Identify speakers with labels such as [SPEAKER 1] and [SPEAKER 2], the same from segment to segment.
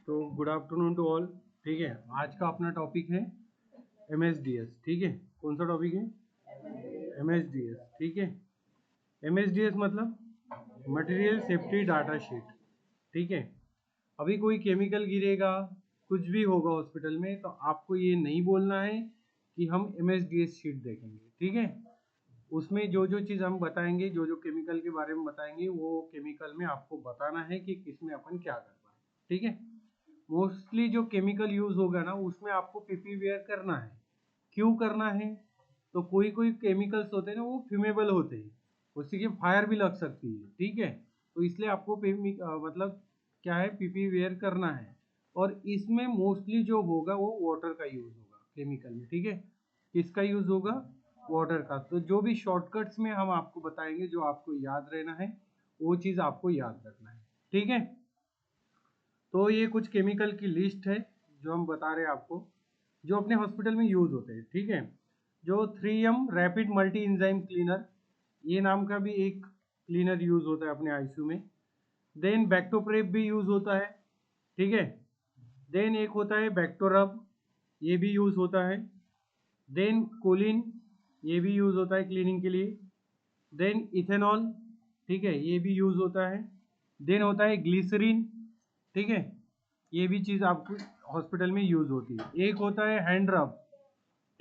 [SPEAKER 1] तो good afternoon to all. ठीक है, आज का अपना टॉपिक है MSDS। ठीक है, कौन सा टॉपिक है? MSDS। ठीक है, MSDS मतलब मटेरियल सेफ्टी डाटा शीट। ठीक है, अभी कोई केमिकल गिरेगा, कुछ भी होगा हॉस्पिटल में, तो आपको ये नहीं बोलना है कि हम MSDS शीट देखेंगे। ठीक है, उसमें जो जो चीज़ हम बताएंगे, जो जो केमिकल के बारे में बताएंगे, वो केमिकल में आपको बताना है कि किसमें अपन क्या कर पाए। ठीक है, मोस्टली जो केमिकल यूज होगा ना, उसमें आपको पीपी वेयर करना है। क्यों करना है? तो कोई कोई केमिकल्स होते हैं ना, वो फ्यूमेबल होते हैं, उससे कि फायर भी लग सकती है। ठीक है, तो इसलिए आपको मतलब क्या है, पीपी वेयर करना है। और इसमें मोस्टली जो होगा वो वाटर का यूज होगा केमिकल में। ठीक है, किसका यूज होगा? वाटर का। तो जो भी शॉर्टकट्स में हम आपको बताएंगे, जो आपको याद रहना है, वो चीज़ आपको याद रखना है। ठीक है, तो ये कुछ केमिकल की लिस्ट है जो हम बता रहे हैं आपको, जो अपने हॉस्पिटल में यूज होते हैं। ठीक है, जो 3M rapid multi enzyme cleaner, ये नाम का भी एक क्लीनर यूज होता है अपने आईसीयू में। देन बैक्टोप्रेप भी यूज होता है। ठीक है, देन एक होता है बैक्टोरब, ये भी यूज होता है। देन कोलिन, ये भी यूज होता है क्लीनिंग के लिए। देन इथेनॉल, ठीक है, ये भी यूज होता है। देन होता है ग्लिसरीन। ठीक है, ये भी चीज़ आपको हॉस्पिटल में यूज होती है। एक होता है हैंड रब,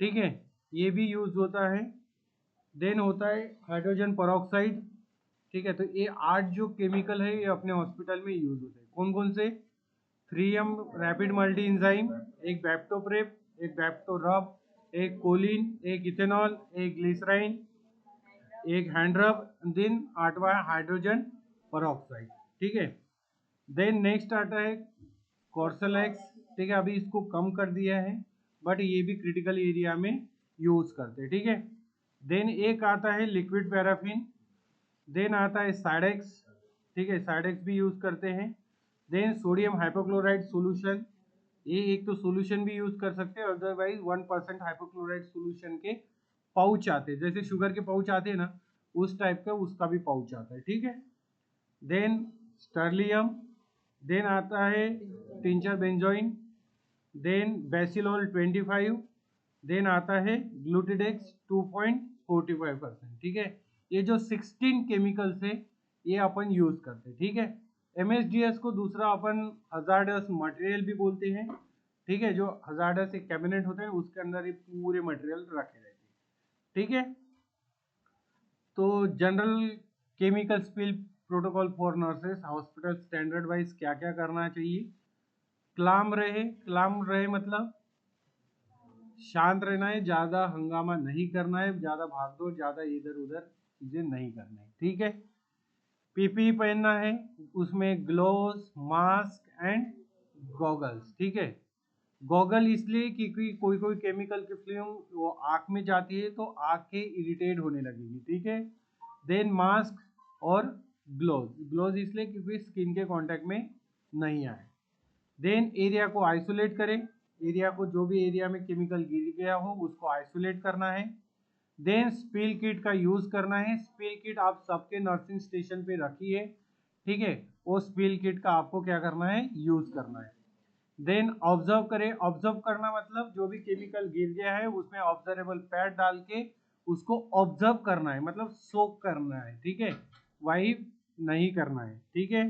[SPEAKER 1] ठीक है, ये भी यूज होता है। देन होता है हाइड्रोजन परऑक्साइड। ठीक है, तो ये 8 जो केमिकल है ये अपने हॉस्पिटल में यूज होते हैं। कौन कौन से? 3M रैपिड मल्टी इंजाइम, एक बैप्टोप्रेप, एक बैप्टोरब, एक कोलिन, एक इथेनॉल, एक ग्लिसराइन, एक हैंड रब, देन 8वां हाइड्रोजन परऑक्साइड। ठीक है, देन नेक्स्ट आता है कॉर्सलेक्स। ठीक है, अभी इसको कम कर दिया है, बट ये भी क्रिटिकल एरिया में यूज करते हैं। ठीक है, देन एक आता है लिक्विड पैराफिन। देन आता है साइडेक्स। ठीक है, साइडेक्स भी यूज करते हैं। देन सोडियम हाइपोक्लोराइड सोल्यूशन, ये एक तो सोल्यूशन भी यूज कर सकते हैं, अदरवाइज 1% हाइपोक्लोराइड सोल्यूशन के पाउच आते हैं, जैसे शुगर के पाउच आते हैं ना, उस टाइप का उसका भी पाउच आता है। ठीक है, देन स्टर्लियम, देन आता है टिंचर बेंजोइन, देन बेसिलॉल 25, देन आता है ग्लूटिडेक्स 2.45%। ठीक है, ये जो 16 केमिकल्स है ये अपन यूज करते हैं। ठीक है, MSDS को दूसरा अपन हजार्डस मटेरियल भी बोलते हैं। ठीक है, जो हजार्डस एक कैबिनेट होता है, उसके अंदर ये पूरे मटेरियल रखे रहते हैं। ठीक है, तो general chemical spill protocol for nurses, hospital standard wise क्या क्या करना चाहिए? क्लाम रहे मतलब शांत रहना है, ज्यादा हंगामा नहीं करना है, ज्यादा भागदौड़, ज्यादा इधर उधर चीजें नहीं करना है। ठीक है, पीपी पहनना है, उसमें ग्लोव्स, मास्क एंड गॉगल्स। ठीक है, गॉगल इसलिए क्योंकि कोई कोई केमिकल की फिल्म वो आंख में जाती है तो आंखें इरिटेट होने लगेगी। ठीक है, देन मास्क और ग्लोव्स इसलिए क्योंकि स्किन के कांटेक्ट में नहीं आए। देन एरिया को आइसोलेट करें, एरिया को, जो भी एरिया में केमिकल गिर गया हो उसको आइसोलेट करना है। देन स्पिल किट का यूज करना है। स्पिल किट आप सबके नर्सिंग स्टेशन पे रखिए। ठीक है, वो स्पिल किट का आपको क्या करना है? यूज करना है। देन ऑब्जर्व करें, ऑब्जर्व करना मतलब जो भी केमिकल गिर गया है उसमें ऑब्जर्वेबल पैड डाल के उसको ऑब्जर्व करना है, मतलब सोक करना है। ठीक है, वाइप नहीं करना है। ठीक है,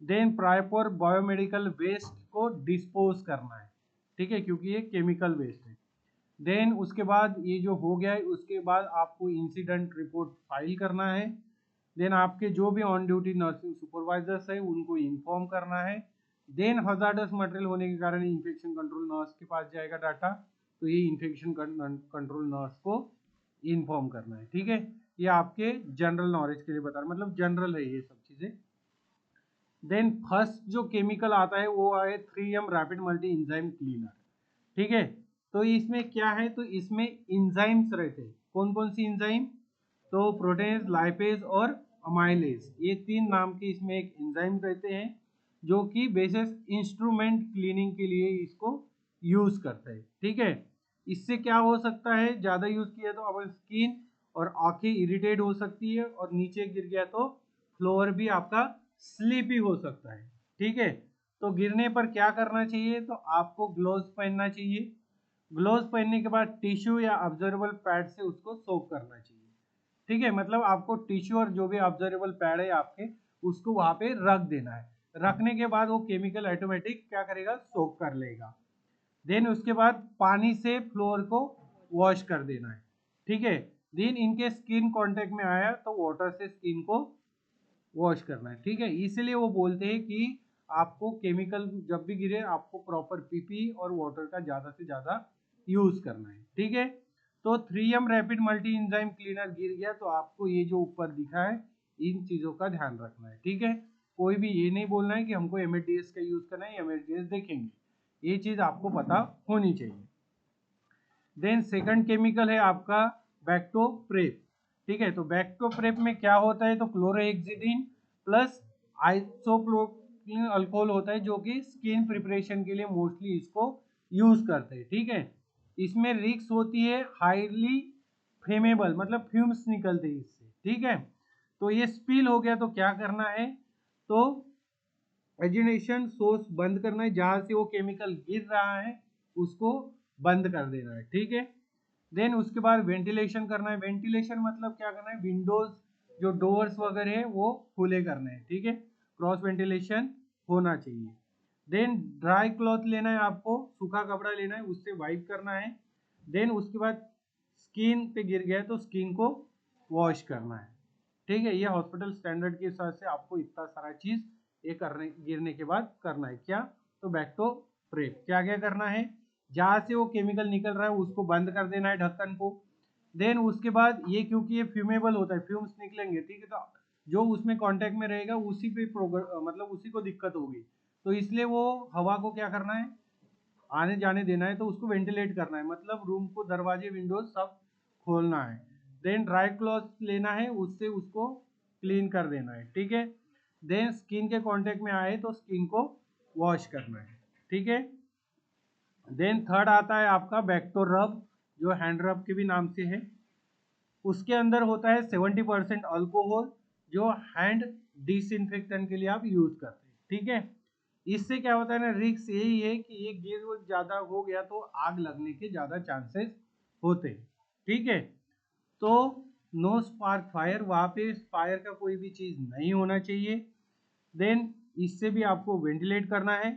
[SPEAKER 1] देन प्रॉपर बायोमेडिकल वेस्ट को डिस्पोज करना है। ठीक है, क्योंकि ये केमिकल वेस्ट है। देन उसके बाद ये जो हो गया है, उसके बाद आपको इंसिडेंट रिपोर्ट फाइल करना है। देन आपके जो भी ऑन ड्यूटी नर्सिंग सुपरवाइजर्स है उनको इन्फॉर्म करना है। देन हजार्डस मटेरियल होने के कारण इन्फेक्शन कंट्रोल नर्स के पास जाएगा डाटा, तो ये इन्फेक्शन कंट्रोल नर्स को इन्फॉर्म करना है। ठीक है, ये आपके जनरल नॉलेज के लिए बता रहा, मतलब जनरल है ये सब चीजें। देन फर्स्ट जो केमिकल आता है वो है 3M rapid multi enzyme cleaner. ठीक है, तो इसमें क्या है, तो इसमें इंजाइम्स रहते हैं। कौन कौन सी इंजाइम? तो प्रोटेज, लाइपेज और अमाइलेज, ये 3 नाम के इसमें एक एंजाइम रहते हैं, जो कि बेसिस इंस्ट्रूमेंट क्लीनिंग के लिए इसको यूज करते हैं। ठीक है, इससे क्या हो सकता है, ज्यादा यूज किया तो अपन स्किन और आंखें इरिटेट हो सकती है, और नीचे गिर गया तो फ्लोर भी आपका स्लीपी हो सकता है। ठीक है, तो गिरने पर क्या करना चाहिए, तो आपको ग्लोव्स पहनना चाहिए। ग्लोव्स पहनने के बाद टिश्यू या ऑब्जर्वेबल पैड से उसको सोक करना चाहिए। ठीक है, मतलब आपको टिश्यू और जो भी ऑब्जर्वेबल पैड है आपके, उसको वहां पे रख देना है। रखने के बाद वो केमिकल ऑटोमेटिक क्या करेगा, सोक कर लेगा। देन उसके बाद पानी से फ्लोर को वॉश कर देना है। ठीक है, देन इनके स्किन कांटेक्ट में आया तो वाटर से स्किन को वॉश करना है। ठीक है, इसलिए वो बोलते हैं कि आपको केमिकल जब भी गिरे आपको प्रॉपर पीपी और वाटर का ज्यादा से ज्यादा यूज करना है। ठीक है, तो 3M rapid multi enzyme cleaner गिर गया तो आपको ये जो ऊपर दिखा है इन चीजों का ध्यान रखना है। ठीक है, कोई भी ये नहीं बोलना है कि हमको MSDS का यूज करना है, MSDS देखेंगे, ये चीज आपको पता होनी चाहिए। देन सेकंड केमिकल है आपका बैक्टोप्रेप। ठीक है, तो बैक्टोप्रेप में क्या होता है, तो क्लोरोहेक्सिडिन प्लस आइसोप्रोपिलीन अल्कोहल होता है, जो कि स्किन प्रिपरेशन के लिए मोस्टली इसको यूज करते हैं। ठीक है, इसमें रिक्स होती है हाईली फ्लेमेबल, मतलब फ्यूम्स निकलते हैं इससे। ठीक है, तो ये स्पिल हो गया तो क्या करना है, तो एजिटेशन सोर्स बंद करना है, जहां से वो केमिकल गिर रहा है उसको बंद कर देना है। ठीक है, देन उसके बाद वेंटिलेशन करना है। वेंटिलेशन मतलब क्या करना है, विंडोज जो डोर्स वगैरह है वो खुले करने हैं। ठीक है, क्रॉस वेंटिलेशन होना चाहिए। देन ड्राई क्लॉथ लेना है, आपको सूखा कपड़ा लेना है, उससे वाइप करना है। देन उसके बाद स्किन पे गिर गया है तो स्किन को वॉश करना है। ठीक है, ये हॉस्पिटल स्टैंडर्ड के हिसाब से आपको इतना सारा चीज ये करने गिरने के बाद करना है। क्या, तो बैक्टो प्रेप क्या क्या करना है, जहां से वो केमिकल निकल रहा है उसको बंद कर देना है ढक्कन को। देन उसके बाद ये क्योंकि ये फ्यूमेबल होता है, फ्यूम्स निकलेंगे। ठीक है, तो जो उसमें कांटेक्ट में रहेगा उसी पे मतलब उसी को दिक्कत होगी, तो इसलिए वो हवा को क्या करना है, आने जाने देना है, तो उसको वेंटिलेट करना है, मतलब रूम को दरवाजे विंडोज सब खोलना है। देन ड्राई क्लॉथ लेना है, उससे उसको क्लीन कर देना है। ठीक है, देन स्किन के कांटेक्ट में आए तो स्किन को वॉश करना है। ठीक है, देन थर्ड आता है आपका बैक्टो रब, जो हैंड रब के भी नाम से है। उसके अंदर होता है 70% अल्कोहल, जो हैंड डिसइंफेक्टेंट के लिए आप यूज करते हैं। ठीक है, इससे क्या होता है ना, रिस्क यही है कि ये गिर ज्यादा हो गया तो आग लगने के ज्यादा चांसेस होते हैं। ठीक है, तो नो स्पार्क फायर, वहां पे फायर का कोई भी चीज नहीं होना चाहिए। देन इससे भी आपको वेंटिलेट करना है।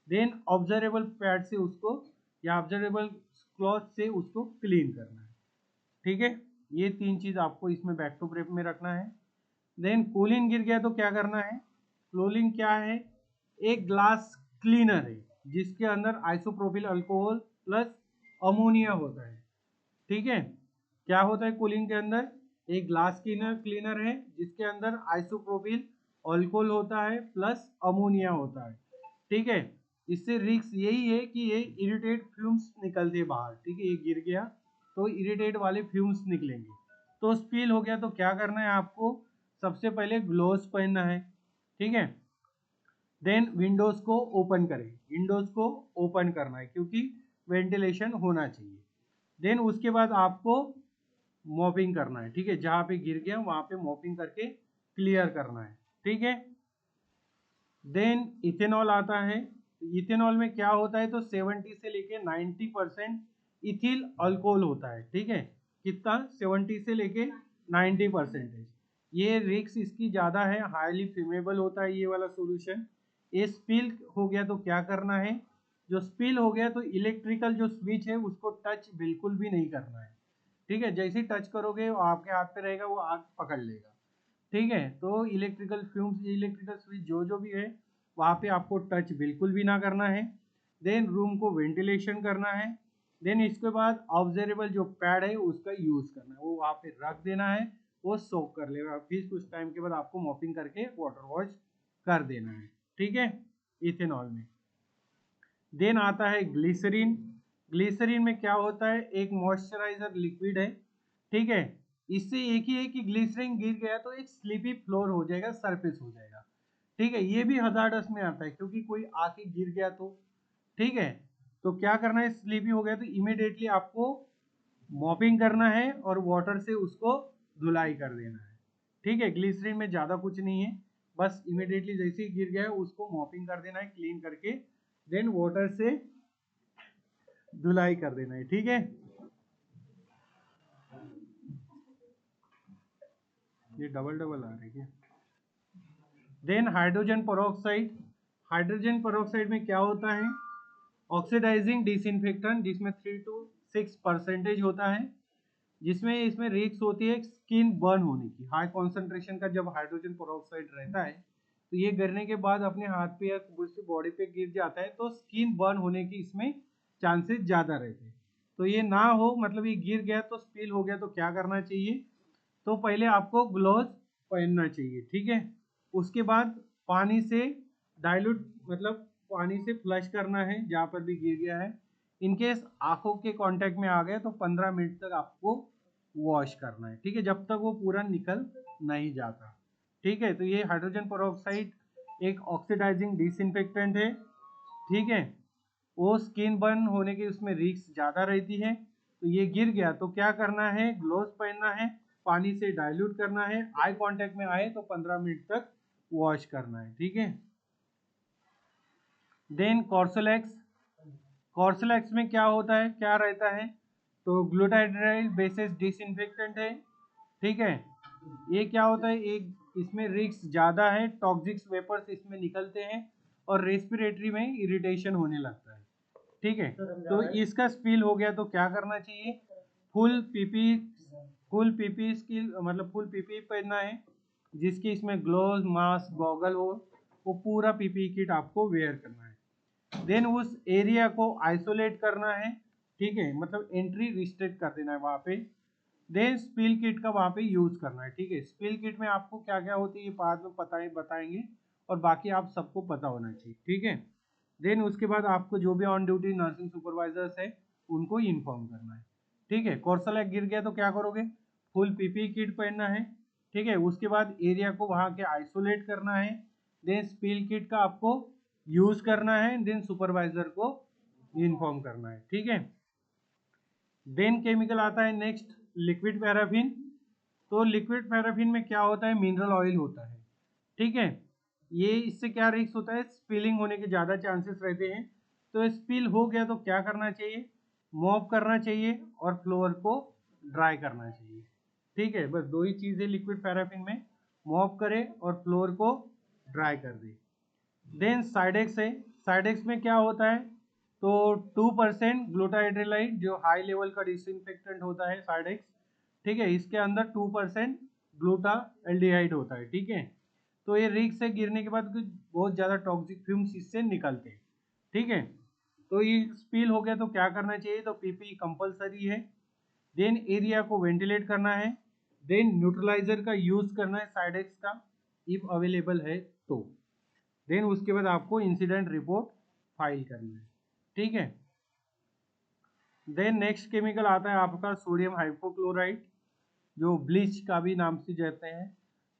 [SPEAKER 1] देन ऑब्जर्वेबल पैड से उसको या ऑब्जर्वेबल क्लॉथ से उसको क्लीन करना है। ठीक है, ये तीन चीज आपको इसमें बैक टू प्रेप में रखना है। देन कूलिंग गिर गया तो क्या करना है, क्लोलिंग क्या है, एक ग्लास क्लीनर है जिसके अंदर आइसोप्रोपिल अल्कोहल प्लस अमोनिया होता है। ठीक है, क्या होता है कूलिंग के अंदर, एक ग्लास क्लीनर क्लीनर है जिसके अंदर आइसोप्रोपिल अल्कोहल होता है प्लस अमोनिया होता है। ठीक है, इससे रिस्क यही है कि ये इरिटेट फ्यूम्स निकलते हैं बाहर। ठीक है, ये गिर गया तो इरिटेट वाले फ्यूम्स निकलेंगे, तो स्पिल हो गया तो क्या करना है आपको, सबसे पहले ग्लोव्स पहनना है। ठीक है, देन विंडोज को ओपन करें, विंडोज को ओपन करना है क्योंकि वेंटिलेशन होना चाहिए। देन उसके बाद आपको मॉपिंग करना है। ठीक है, जहां पे गिर गया वहां पे मॉपिंग करके क्लियर करना है। ठीक है, देन इथेनॉल आता है। इथेनॉल में क्या होता है, तो 70 से लेके 90% इथिल अल्कोहल होता है। ठीक है, कितना, 70 से लेके 90%। ये रिक्स इसकी ज्यादा है, हाईली फ्लेमेबल होता है ये वाला सॉल्यूशन। ये स्पिल हो गया तो क्या करना है, जो स्पिल हो गया तो इलेक्ट्रिकल जो स्विच है उसको टच बिल्कुल भी नहीं करना है। ठीक है, जैसे ही टच करोगे वो आपके हाथ पे रहेगा, वो आग पकड़ लेगा। ठीक है, तो इलेक्ट्रिकल फ्यूम्स, इलेक्ट्रिकल स्विच जो जो भी है वहाँ पे आपको टच बिल्कुल भी ना करना है। देन रूम को वेंटिलेशन करना है। देन इसके बाद ऑब्जर्वेबल जो पैड है उसका यूज करना है, वो वहाँ पे रख देना है, वो सोक कर लेगा। फिर कुछ टाइम के बाद आपको मॉपिंग करके वाटर वॉश कर देना है। ठीक है, इथेनॉल में। देन आता है ग्लिसरीन। ग्लिसरीन में क्या होता है, एक मॉइस्चराइजर लिक्विड है। ठीक है, इससे एक ही है कि ग्लिसरीन गिर गया तो एक स्लिपी फ्लोर हो जाएगा, सरफेस हो जाएगा। ठीक है, ये भी हजार्डस में आता है क्योंकि कोई आके गिर गया तो। ठीक है, तो क्या करना है, स्लिपी हो गया तो इमिडिएटली आपको मॉपिंग करना है और वाटर से उसको धुलाई कर देना है। ठीक है, ग्लिसरीन में ज्यादा कुछ नहीं है, बस इमिडिएटली जैसे ही गिर गया है उसको मॉपिंग कर देना है, क्लीन करके देन वाटर से धुलाई कर देना है, ठीक है। ये डबल डबल आ रहा है क्या? Then hydrogen peroxide, hydrogen peroxide में क्या होता है? ऑक्सीडाइजिंग डिसइंफेक्टेंट, जिसमें 3 to 6% होता है, जिसमें इसमें रिस्क होती है स्किन बर्न होने की। हाई कॉन्सेंट्रेशन का जब हाइड्रोजन पेरोक्साइड रहता है तो ये गिरने के बाद अपने हाथ पे या बॉडी पे गिर जाता है तो स्किन बर्न होने की इसमें चांसेस ज़्यादा रहते हैं। तो ये ना हो, मतलब ये गिर गया तो स्पिल हो गया तो क्या करना चाहिए? तो पहले आपको ग्लोव्स पहनना चाहिए, ठीक है। उसके बाद पानी से डाइल्यूट, मतलब पानी से फ्लश करना है जहाँ पर भी गिर गया है। इनकेस आंखों के कांटेक्ट में आ गए तो 15 मिनट तक आपको वॉश करना है, ठीक है, जब तक वो पूरा निकल नहीं जाता, ठीक है। तो ये हाइड्रोजन पेरोक्साइड एक ऑक्सीडाइजिंग डिसइंफेक्टेंट है, ठीक है। वो स्किन बर्न होने की उसमें रिस्क ज़्यादा रहती है। तो ये गिर गया तो क्या करना है? ग्लोव्स पहनना है, पानी से डाइल्यूट करना है, आई कांटेक्ट में आए तो 15 मिनट तक वॉश करना है, ठीक है। देन कॉर्सोलैक्स, कॉर्सोलैक्स में क्या होता है, क्या रहता है? तो ग्लूटाथायोन बेसिस डिसइंफेक्टेंट है, ठीक है। ये क्या होता है? एक इसमें रिस्क ज़्यादा है, टॉक्सिक वेपर्स इसमें निकलते हैं और रेस्पिरेटरी में इरिटेशन होने लगता है, ठीक है। तो इसका स्पिल हो गया तो क्या करना चाहिए? फुल पीपी, फुल पीपी की मतलब फुल पीपी पहनना है, जिसकी इसमें ग्लोव्स, मास्क, गॉगल हो, वो पूरा पीपी किट आपको वेयर करना है। देन उस एरिया को आइसोलेट करना है, ठीक है, मतलब एंट्री रिस्ट्रिक्ट कर देना है वहाँ पे। देन स्पिल किट का वहाँ पे यूज करना है, ठीक है। स्पिल किट में आपको क्या क्या होती है ये बाद में बताएंगे, और बाकी आप सबको पता होना चाहिए, ठीक है। देन उसके बाद आपको जो भी ऑन ड्यूटी नर्सिंग सुपरवाइजर्स है उनको इन्फॉर्म करना है, ठीक है। कोर्सलैक गिर गया तो क्या करोगे? फुल पीपी किट पहनना है, ठीक है। उसके बाद एरिया को वहाँ के आइसोलेट करना है, देन स्पिल किट का आपको यूज करना है, देन सुपरवाइजर को इन्फॉर्म करना है, ठीक है। देन केमिकल आता है नेक्स्ट, लिक्विड पैराफिन। तो लिक्विड पैराफिन में क्या होता है? मिनरल ऑयल होता है, ठीक है। ये इससे क्या रिस्क होता है? स्पिलिंग होने के ज़्यादा चांसेस रहते हैं। तो स्पिल हो गया तो क्या करना चाहिए? मॉप करना चाहिए और फ्लोर को ड्राई करना चाहिए, ठीक है। बस दो ही चीज़ें लिक्विड पैराफिन में, मॉप करे और फ्लोर को ड्राई कर दे। देन साइडेक्स है, साइडेक्स में क्या होता है? तो 2% ग्लूटाहाइड्रोलाइड जो हाई लेवल का डिसइंफेक्टेंट होता है साइडेक्स, ठीक है। इसके अंदर 2% ग्लूटा एल्डिहाइड होता है, ठीक है। तो ये रिग से गिरने के बाद कुछ बहुत ज़्यादा टॉक्सिक फ्यूम्स इससे निकलते हैं, ठीक है। तो ये स्पिल हो गया तो क्या करना चाहिए? तो पीपी कंपलसरी है। देन एरिया को वेंटिलेट करना है, देन न्यूट्रलाइजर का यूज करना है साइडेक्स का, इफ अवेलेबल है तो। देन उसके बाद आपको इंसिडेंट रिपोर्ट फाइल करनी है, ठीक है। देन नेक्स्ट केमिकल आता है आपका सोडियम हाइपोक्लोराइड, जो ब्लीच का भी नाम से कहते हैं।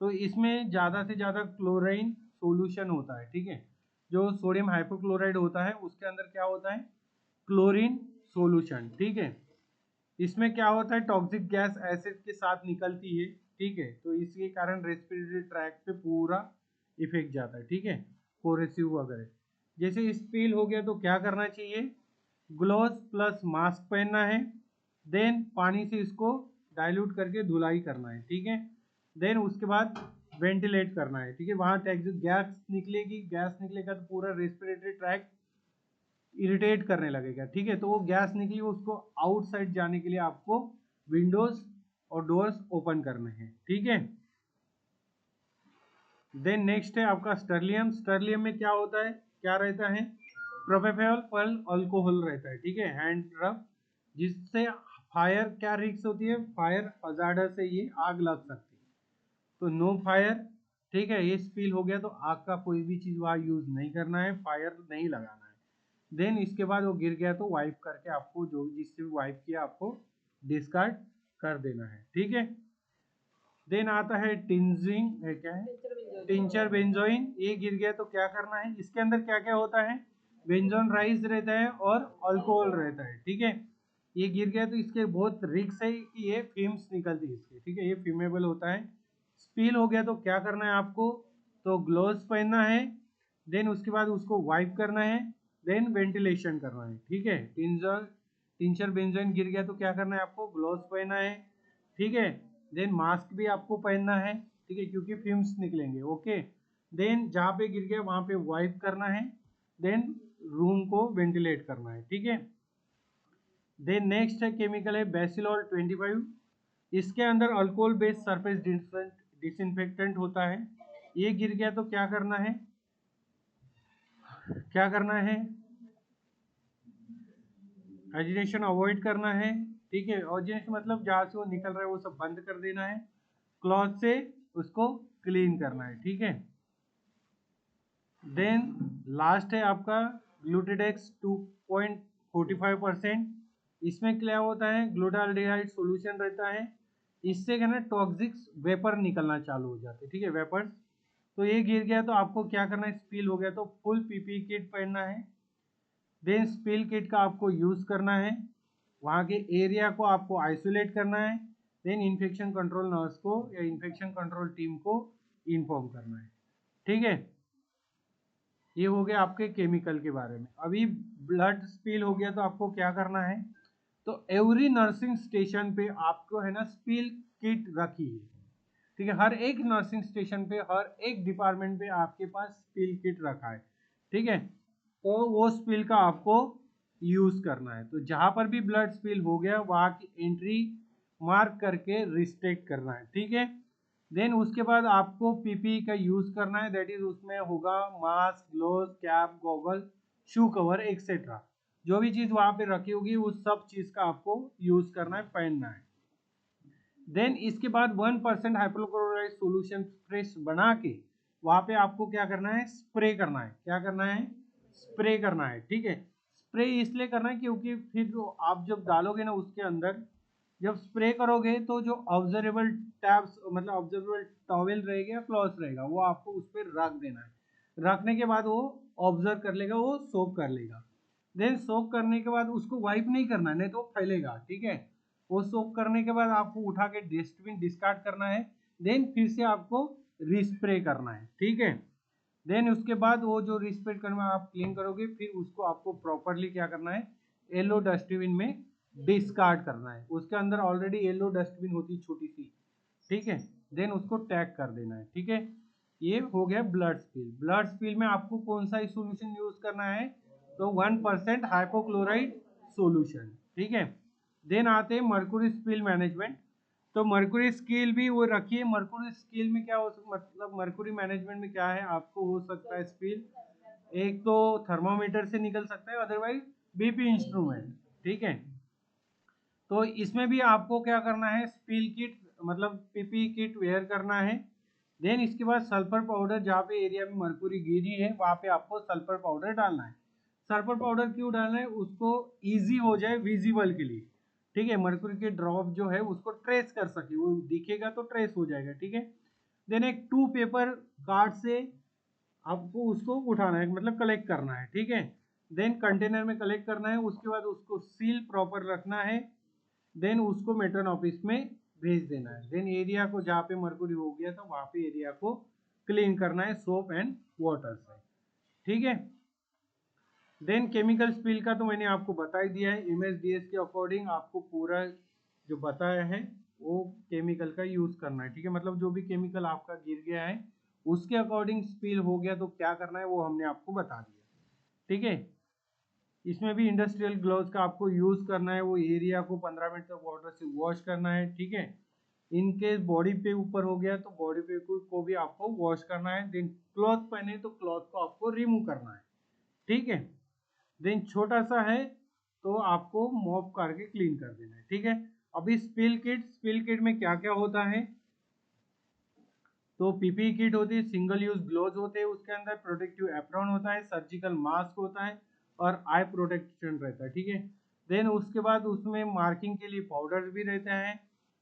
[SPEAKER 1] तो इसमें ज़्यादा से ज़्यादा क्लोराइन सॉल्यूशन होता है, ठीक है। जो सोडियम हाइपोक्लोराइड होता है उसके अंदर क्या होता है? क्लोरीन सॉल्यूशन, ठीक है। इसमें क्या होता है? टॉक्सिक गैस एसिड के साथ निकलती है, ठीक है। तो इसके कारण रेस्पिरेटरी ट्रैक्ट पे पूरा इफेक्ट जाता है, ठीक है, कोरेसिव वगैरह। जैसे स्पिल हो गया तो क्या करना चाहिए? ग्लोव्स प्लस मास्क पहनना है, देन पानी से इसको डाइल्यूट करके धुलाई करना है, ठीक है। देन उसके बाद वेंटिलेट करना है, ठीक है। वहाँ गैस निकलेगी, गैस निकलेगा तो पूरा रेस्पिरेटरी ट्रैक्ट इरिटेट करने लगेगा, ठीक है। तो वो गैस निकली उसको आउटसाइड जाने के लिए आपको विंडोज और डोर्स ओपन करने हैं, ठीक है। देन नेक्स्ट है आपका स्टर्लियम। स्टर्लियम में क्या होता है, क्या रहता है? प्रोपेनॉल पर अल्कोहल रहता है, ठीक है, हैंड रब, जिससे फायर क्या रिस्क होती है? फायर हजार्ड से ये आग लग सकती है। तो नो फायर, ठीक है। ये स्पिल हो गया तो आग का कोई भी चीज वहाँ यूज नहीं करना है, फायर नहीं लगाना है। देन इसके बाद वो गिर गया तो वाइप करके आपको, जो जिससे भी वाइप किया आपको डिस्कार्ड कर देना है, ठीक है। देन आता है टिंजिंग, क्या है? Tincture benzoin. ये गिर गया तो क्या करना है? इसके अंदर क्या क्या होता है? बेंजोन राइस रहता है और अल्कोहल रहता है, ठीक है। ये गिर गया तो इसके बहुत रिस्क है कि ये फिल्म्स निकलती है इसके, ठीक है, ये फ्यूमेबल होता है। स्पिल हो गया तो क्या करना है आपको? तो ग्लोव्स पहनना है, देन उसके बाद उसको वाइप करना है, देन वेंटिलेशन करना है। ठीक है, टिंचर बेंजोइन गिर गया तो क्या करना है आपको, ग्लोव्स पहनना है। ठीक है, देन मास्क भी आपको पहनना है, ठीक है, क्योंकि फ्यूम्स निकलेंगे। ओके, देन जहाँ पे गिर गया वहां पे वाइप करना है, देन रूम को वेंटिलेट करना है। ठीक है, देन नेक्स्ट है केमिकल है बेसिलॉल 25। इसके अंदर अल्कोहल बेस्ड सरफेस डिसइंफेक्टेंट होता है। ये गिर गया तो क्या करना है, क्या करना है, एजिटेशन अवॉइड करना है। ठीक है, एजिटेशन मतलब जहाँ से वो निकल रहा है वो सब बंद कर देना है, क्लॉथ से उसको क्लीन करना है। ठीक है, देन लास्ट है आपका ग्लूटेडेक्स 2.45%। इसमें क्या होता है, ग्लूटाल्डिहाइड सॉल्यूशन रहता है, इससे क्या ना टॉक्सिक वेपर निकलना चालू हो जाते हैं। ठीक है, वेपर्स। तो ये गिर गया तो आपको क्या करना है, स्पिल हो गया तो फुल पीपी किट पहनना है, देन स्पिल किट का आपको यूज करना है, वहाँ के एरिया को आपको आइसोलेट करना है, देन इन्फेक्शन कंट्रोल नर्स को या इन्फेक्शन कंट्रोल टीम को इन्फॉर्म करना है। ठीक है, ये हो गया आपके केमिकल के बारे में। अभी ब्लड स्पिल हो गया तो आपको क्या करना है, तो एवरी नर्सिंग स्टेशन पे आपको है ना स्पिल किट रखी है। ठीक है, हर एक नर्सिंग स्टेशन पे, हर एक डिपार्टमेंट पे आपके पास स्पिल किट रखा है। ठीक है, तो वो स्पिल का आपको यूज करना है। तो जहां पर भी ब्लड स्पिल हो गया वहां की एंट्री मार्क करके रिस्ट्रिक्ट करना है। ठीक है, देन उसके बाद आपको पीपी का यूज करना है, दैट इज उसमें होगा mask, gloves, cap, goggle, shoe cover etcetera. जो भी चीज वहां पे रखी होगी उस सब चीज का आपको यूज करना है, पहनना है। देन इसके बाद 1% हाइपोक्लोराइड सोल्यूशन फ्रेश बना के वहां पे आपको क्या करना है, स्प्रे करना है। क्या करना है, स्प्रे करना है। ठीक है, स्प्रे इसलिए करना है क्योंकि फिर जो आप जब डालोगे ना उसके अंदर, जब स्प्रे करोगे तो जो ऑब्जर्वेबल टैब्स मतलब ऑब्जर्वेबल टॉवेल रहेगा या क्लॉथ रहेगा वो आपको उस पर रख देना है। रखने के बाद वो ऑब्जर्व कर लेगा, वो सोक कर लेगा। देन सोक करने के बाद उसको वाइप नहीं करना है, नहीं तो फैलेगा। ठीक है, वो सोक करने के बाद आपको उठा के डस्टबिन डिस्कार्ड करना है, देन फिर से आपको रिस्प्रे करना है। ठीक है, देन उसके बाद वो जो रिस्प्रे करना आप क्लीन करोगे, फिर उसको आपको प्रॉपरली क्या करना है, येलो डस्टबिन में डिस्कार्ड करना है। उसके अंदर ऑलरेडी येलो डस्टबिन होती है छोटी सी। ठीक है, देन उसको टैग कर देना है। ठीक है, ये हो गया ब्लड स्पिल। ब्लड स्पिल में आपको कौन सा सोल्यूशन यूज करना है, तो 1% हाइपोक्लोराइड सोल्यूशन। ठीक है, देन आते हैं मर्क्यूरी स्पिल मैनेजमेंट। तो मर्क्यूरी स्किल भी वो रखिए। मर्क्यूरी स्किल में क्या हो मतलब मर्क्यूरी मैनेजमेंट में क्या है, आपको हो सकता है स्पिल, एक तो थर्मामीटर से निकल सकता है, अदरवाइज बीपी इंस्ट्रूमेंट। ठीक है, तो इसमें भी आपको क्या करना है, स्पिल किट मतलब पीपी किट वेयर करना है। देन इसके बाद सल्फर पाउडर, जहाँ पे एरिया में मर्क्यूरी गिरी है वहाँ पे आपको सल्फर पाउडर डालना है। सल्फर पाउडर क्यों डालना है, उसको इजी हो जाए विजिबल के लिए। ठीक है, मर्क्यूरी के ड्रॉप जो है उसको ट्रेस कर सके, वो दिखेगा तो ट्रेस हो जाएगा। ठीक है, देन एक 2 पेपर कार्ड से आपको उसको उठाना है मतलब कलेक्ट करना है। ठीक है, देन कंटेनर में कलेक्ट करना है, उसके बाद उसको सील प्रॉपर रखना है, देन उसको मेट्रन ऑफिस में भेज देना है। देन एरिया को जहाँ पे मर्क्यूरी हो गया था वहाँ पे एरिया को क्लीन करना है सोप एंड वाटर से। ठीक है, देन केमिकल स्पिल का तो मैंने आपको बता ही दिया है। एमएसडीएस के अकॉर्डिंग आपको पूरा जो बताया है वो केमिकल का यूज करना है। ठीक है, मतलब जो भी केमिकल आपका गिर गया है उसके अकॉर्डिंग स्पिल हो गया तो क्या करना है वो हमने आपको बता दिया। ठीक है, इसमें भी इंडस्ट्रियल ग्लोव्स का आपको यूज करना है, वो एरिया को 15 मिनट तक वाटर से वॉश करना है। ठीक है, इन केस बॉडी पे ऊपर हो गया तो बॉडी पे को भी आपको वॉश करना है। देन क्लॉथ पहने तो क्लॉथ को आपको रिमूव करना है। ठीक है, देन छोटा सा है तो आपको मॉप करके क्लीन कर देना है। ठीक है, अभी स्पिल किट में क्या क्या होता है, तो पीपी किट होती है, सिंगल यूज ग्लोव्स होते हैं, उसके अंदर प्रोटेक्टिव एप्रॉन होता है, सर्जिकल मास्क होता है और आई प्रोटेक्शन रहता है। ठीक है, देन उसके बाद उसमें मार्किंग के लिए पाउडर भी रहता है,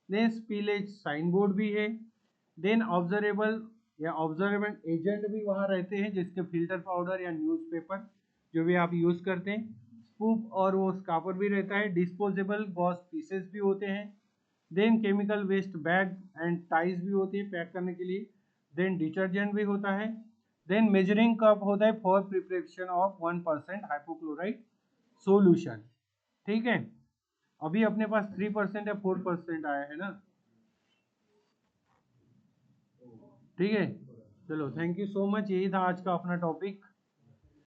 [SPEAKER 1] देन स्पिलेज साइन बोर्ड भी है, देन ऑब्जर्वेबल या ऑब्जर्वेबल एजेंट भी वहाँ रहते हैं जिसके फिल्टर पाउडर या न्यूज़पेपर जो भी आप यूज करते हैं, स्पूप और वो स्कापर भी रहता है, डिस्पोजेबल गॉस पीसेस भी होते हैं, then chemical waste bag and ties भी होती है पैक करने के लिए, देन डिटर्जेंट भी होता है, देन मेजरिंग कप होता है for preparation of 1% hypochloride solution. ठीक है, अभी अपने पास 3% या 4% आया है ना। ठीक है, चलो थैंक यू सो मच, यही था आज का अपना टॉपिक।